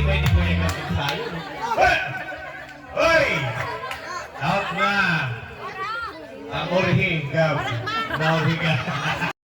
pwede mo yung kapit tayo. Hoy! Out na! Ang orihin, Gab. Naurihin ka.